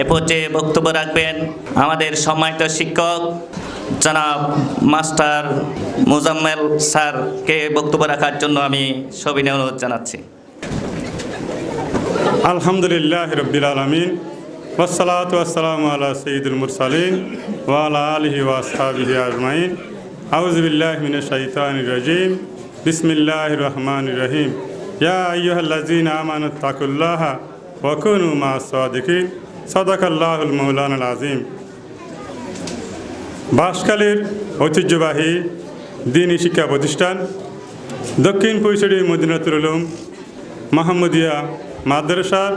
এ পর্যায়ে বক্তব্য রাখবেন আমাদের সম্মানিত শিক্ষক জনাব মাস্টার মোজাম্মেল স্যারকে বক্তব্য রাখার জন্য আমি সবিনয় অনুরোধ জানাচ্ছি। আলহামদুলিল্লাহ রব্বিল আলামিন ওয়াসসালাতু ওয়াসসালামু আলা সাইয়্যিদিল মুরসালিন ওয়া আলা আলিহি ওয়া আসহাবিহি আজমাইন। আউযু বিল্লাহি মিনাশ শাইতানির রাজিম। বিসমিল্লাহির রহমানির রহিম। ইয়া আইয়ুহাল্লাযীনা আমানু তাকুল্লাহা ওয়া কুনু মা'আস সাদিকিন। সাদাকাল্লাহুল মাওলানাল আযীম। বাঁশখালীর ঐতিহ্যবাহী দ্বীনি শিক্ষা প্রতিষ্ঠান দক্ষিণ পৈশাড়ি মদিনাতুল উলুম মোহাম্মদিয়া মাদ্রাসার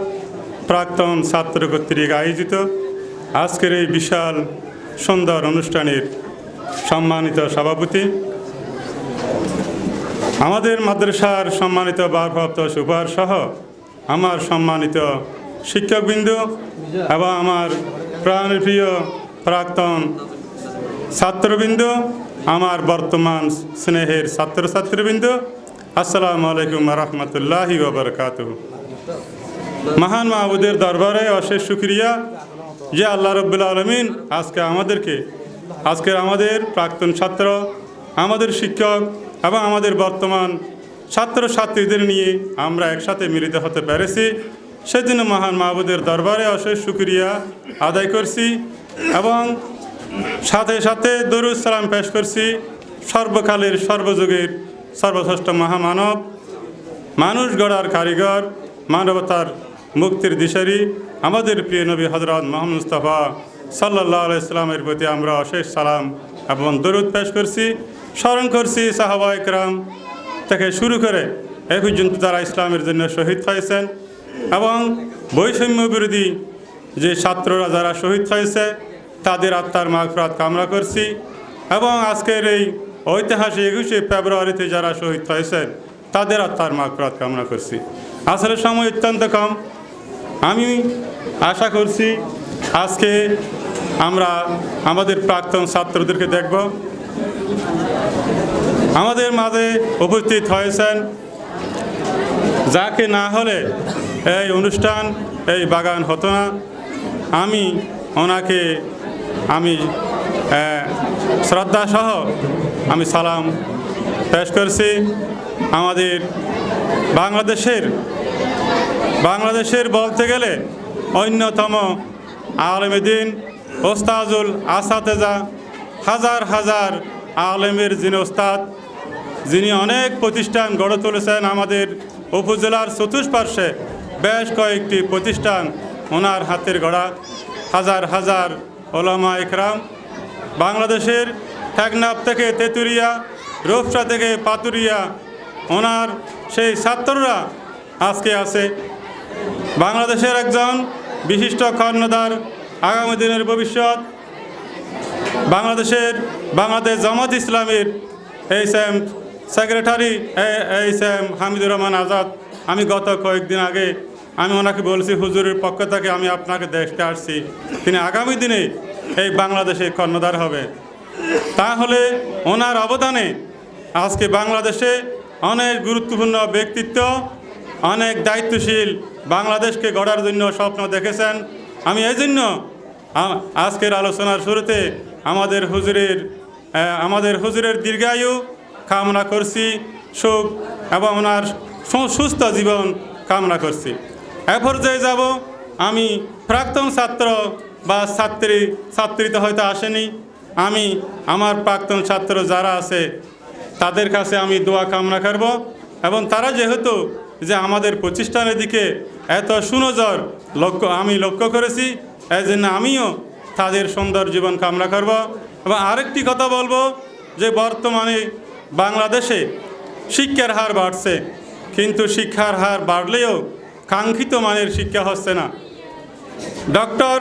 প্রাক্তন ছাত্র কর্তৃক আয়োজিত আজকের এই বিশাল সুন্দর অনুষ্ঠানের সম্মানিত সভাপতি, আমাদের মাদ্রাসার সম্মানিত ভারপ্রাপ্ত সুপার সহ আমার সম্মানিত শিক্ষকবৃন্দ এবং আমার প্রাণপ্রিয় প্রাক্তন ছাত্রবৃন্দ, আমার বর্তমান স্নেহের ছাত্রছাত্রীবৃন্দ, আসসালামু আলাইকুম ওয়া রাহমাতুল্লাহি ওয়া বারাকাতুহু। মহান মাহবুদের দরবারে অশেষ শুকরিয়া যে আল্লাহ রাব্বুল আলামিন আজকের আমাদের প্রাক্তন ছাত্র, আমাদের শিক্ষক এবং আমাদের বর্তমান ছাত্রছাত্রীদের নিয়ে আমরা একসাথে মিলিত হতে পেরেছি। সেজন্য মহান মাহবুদের দরবারে অশেষ শুকরিয়া আদায় করছি এবং সাথে সাথে দরুদ সালাম পেশ করছি সর্বকালের সর্বযুগের সর্বশ্রেষ্ঠ মহামানব, মানুষ গড়ার কারিগর, মানবতার মুক্তির দিশারি আমাদের প্রিয় নবী হযরত মুহাম্মদ মুস্তাফা সাল্লাল্লাহু আলাইহি সাল্লামের প্রতি আমরা অশেষ সালাম এবং দরুদ পেশ করছি। স্মরণ করছি সাহাবায়ে কেরাম থেকে শুরু করে এ পর্যন্ত যারা ইসলামের জন্য শহীদ হয়েছেন এবং বৈষম্য বিরোধী যে ছাত্ররা যারা শহীদ হয়েছে তাদের আত্মার মাগফিরাত কামনা করছি এবং আজকের এই ঐতিহাসিক 21শে ফেব্রুয়ারিতে যারা শহীদ হয়েছেন তাদের আত্মার মাগফিরাত কামনা করছি। আসলে সময় অত্যন্ত কম, আমি আশা করছি আজকে আমরা আমাদের প্রাক্তন ছাত্রদেরকে দেখব। আমাদের মাঝে উপস্থিত হয়েছেন যাকে না হলে এই অনুষ্ঠান, এই বাগান হতো না। ওনাকে আমি শ্রদ্ধা সহ আমি সালাম পেশ করছি। আমাদের বাংলাদেশের বলতে গেলে অন্যতম আলেম দ্বীন ওস্তাজুল আসাতেজা, হাজার হাজার আলেমের যিনি ওস্তাদ, যিনি অনেক প্রতিষ্ঠান গড়ে তুলেছেন আমাদের উপজেলার চতুষ্পার্শ্বে বেশ কয়েকটি প্রতিষ্ঠান ওনার হাতের গড়া, হাজার হাজার ওলামা ইকরাম বাংলাদেশের টেকনাফ থেকে তেতুরিয়া, রূপসা থেকে পাতুরিয়া ওনার সেই ছাত্ররা আজকে আছে। বাংলাদেশের একজন বিশিষ্ট কর্ণধার, আগামী দিনের ভবিষ্যৎ বাংলাদেশ জামাত ইসলামীর HM secretary HM Hamidur Rahman Azad. আমি গত কয়েকদিন আগে আমি ওনাকে বলছি হুজুরের পক্ষ থেকে আমি আপনাকে দেখতে আসছি, তিনি আগামী দিনে এই বাংলাদেশে কর্ণধার হবে। তাহলে ওনার অবদানে আজকে বাংলাদেশে অনেক গুরুত্বপূর্ণ ব্যক্তিত্ব, অনেক দায়িত্বশীল বাংলাদেশকে গড়ার জন্য স্বপ্ন দেখেছেন। আমি এই জন্য আজকের আলোচনার শুরুতে আমাদের হুজুরের দীর্ঘায়ু কামনা করছি, সুখ এবং ওনার সুস্থ জীবন কামনা করছি। এ পর্যায়ে যাব, আমি প্রাক্তন ছাত্র বা ছাত্রী তো হয়তো আসেনি, আমি আমার প্রাক্তন ছাত্র যারা আছে তাদের কাছে আমি দোয়া কামনা করব এবং তারা যেহেতু যে আমাদের প্রতিষ্ঠানের দিকে এত সুনজর আমি লক্ষ্য করেছি, এই জন্য আমিও তাদের সুন্দর জীবন কামনা করব। এবং আরেকটি কথা বলবো যে বর্তমানে বাংলাদেশে শিক্ষার হার বাড়ছে, কিন্তু শিক্ষার হার বাড়লেও কাঙ্ক্ষিত মানের শিক্ষা হচ্ছে না। ডক্টর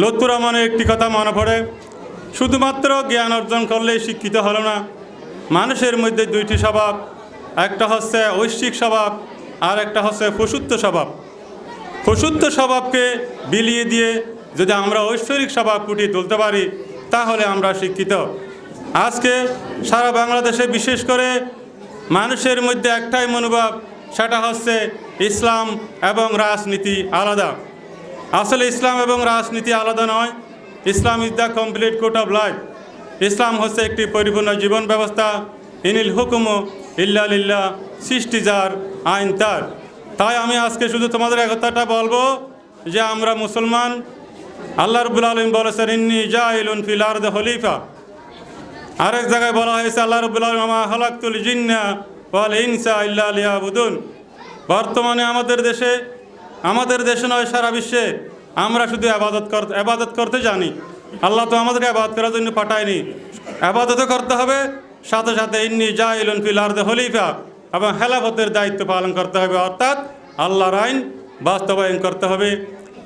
লুৎফুর রহমানের একটি কথা মনে পড়ে, শুধুমাত্র জ্ঞান অর্জন করলেই শিক্ষিত হলো না। মানুষের মধ্যে দুইটি স্বভাব, একটা হচ্ছে ঐশ্বিক স্বভাব আর একটা হচ্ছে পশুত্ব স্বভাব। পশুত্ব স্বভাবকে বিলিয়ে দিয়ে যদি আমরা ঐশ্বরিক স্বভাব ফুটিয়ে তুলতে পারি তাহলে আমরা শিক্ষিত। আজকে সারা বাংলাদেশে বিশেষ করে মানুষের মধ্যে একটাই মনোভাব, সেটা হচ্ছে ইসলাম এবং রাজনীতি আলাদা। আসলে ইসলাম এবং রাজনীতি আলাদা নয়। Islam is the complete code of life. ইসলাম হচ্ছে একটি পরিপূর্ণ জীবন ব্যবস্থা। ইনিল হুকুম ইল্লা লিল্লাহ, সৃষ্টি যার, আইন তার। তাই আমি আজকে শুধু তোমাদের একতাটা বলবো যে আমরা মুসলমান। আল্লাহ রাব্বুল আলামিন বলেছেন ইন্নী জাইলুন ফিল আরদি খলিফা। আরেক জায়গায় বলা হয়েছে আল্লাহ রাব্বুল আলামিন মা খালাকতুল জিন্না ওয়াল ইনসা ইল্লা লিয়াবুদুন। বর্তমানে আমাদের দেশে নয়, সারা বিশ্বে আমরা শুধু আবাদত করতে জানি। আল্লাহ তো আমাদেরকে আবাদত করার জন্য পাঠায়নি। আবাদতও করতে হবে, সাথে সাথে ইন্নী জাইলুন ফিল আরদি খলিফা এবং খেলাফতের দায়িত্ব পালন করতে হবে, অর্থাৎ আল্লাহর আইন বাস্তবায়ন করতে হবে।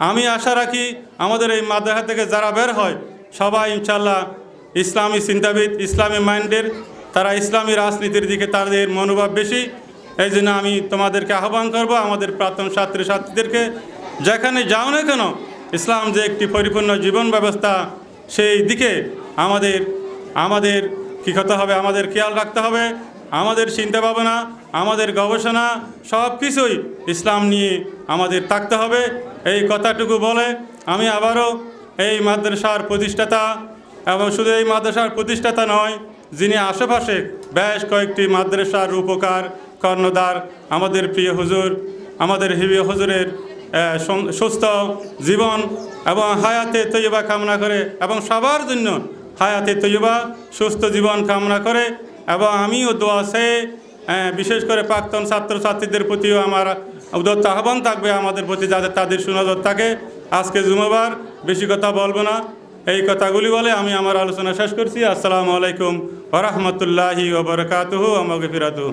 আমি আশা রাখি আমাদের এই মাদ্রাসা থেকে যারা বের হয় সবাই ইনশাল্লাহ ইসলামী চিন্তাবিদ, ইসলামী মাইন্ডের, তারা ইসলামী রাজনীতির দিকে তাদের মনোভাব বেশি। এই জন্য আমি তোমাদেরকে আহ্বান করব, আমাদের প্রাক্তন ছাত্রীদেরকে, যেখানে যাও না কেন ইসলাম যে একটি পরিপূর্ণ জীবন ব্যবস্থা, সেই দিকে আমাদের কী করতে হবে, আমাদের খেয়াল রাখতে হবে। আমাদের চিন্তা ভাবনা, আমাদের গবেষণা সব কিছুই ইসলাম নিয়ে আমাদের থাকতে হবে। এই কথাটুকু বলে আমি আবারও এই মাদ্রাসার প্রতিষ্ঠাতা, এবং শুধু এই মাদ্রাসার প্রতিষ্ঠাতা নয়, যিনি আশেপাশে বেশ কয়েকটি মাদ্রাসার রূপকার, কর্ণধার, আমাদের প্রিয় হুজুর, আমাদের হিবি হুজুরের সুস্থ জীবন এবং হায়াতে তৈয়বা কামনা করে, এবং সবার জন্য হায়াতে তৈয়বা সুস্থ জীবন কামনা করে। এবং আমিও দোয়া চেয়ে বিশেষ করে প্রাক্তন ছাত্রছাত্রীদের প্রতিও আমার উদাত্ত আহ্বান থাকবে আমাদের প্রতি, যাতে তাদের সুনজর থাকে। আজকে জুমাবার, বেশি কথা বলবো না, এই কথাগুলি বলে আমি আমার আলোচনা শেষ করছি। আসসালামু আলাইকুম ওয়া রাহমাতুল্লাহি ওয়া বারাকাতুহু ওয়া মাগফিরাতুহু।